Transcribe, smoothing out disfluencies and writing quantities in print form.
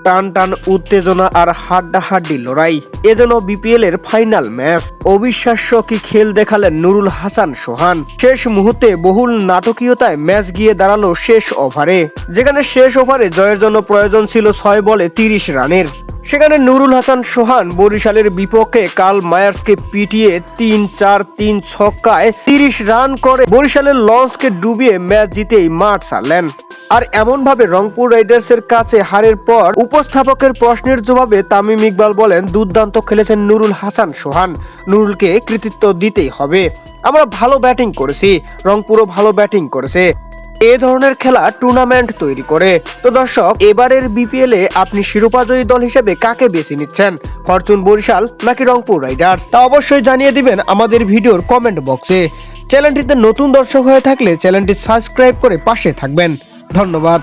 টান টান উত্তেজনা আর হাড্ডাহাড্ডি লড়াই। এ যেন বিপিএল এর ফাইনাল ম্যাচ। অবিশ্বাস্য কি খেল দেখালেন নুরুল হাসান সোহান। শেষ মুহূর্তে বহুল নাটকীয়তায় ম্যাচ গিয়ে দাঁড়ালো শেষ ওভারে, যেখানে শেষ ওভারে জয়ের জন্য প্রয়োজন ছিল 6 বলে 30 রানের। সেখানে নুরুল হাসান সোহান বরিশালের বিপক্ষে কার্ল মায়ার্সকে পিটিয়ে 3-4-3 ছক্কায় 30 রান করে বরিশালের লঞ্চকে ডুবিয়ে ম্যাচ জিতেই মাঠ ছাড়লেন। আর এমন ভাবে রংপুর রাইডার্সের কাছে হারের পর উপস্থাপকের প্রশ্নের জবাবে তামিম ইকবাল বলেন, দুর্দান্ত খেলেছেন নুরুল হাসান সোহান, নুরুলকে কৃতিত্ব দিতেই হবে। আমরা ভালো ব্যাটিং করেছি, রংপুরও ভালো ব্যাটিং করেছে। এ ধরনের খেলা টুর্নামেন্ট তৈরি করে। তো দর্শক, এবারের বিপিএল এ আপনি শিরোপাজয়ী দল হিসেবে কাকে বেছে নিচ্ছেন, ফরচুন বরিশাল নাকি রংপুর রাইডার্স? তা অবশ্যই জানিয়ে দিবেন আমাদের ভিডিওর কমেন্ট বক্সে। চ্যানেলটিতে নতুন দর্শক হয়ে থাকলে চ্যানেলটি সাবস্ক্রাইব করে পাশে থাকবেন। ধন্যবাদ।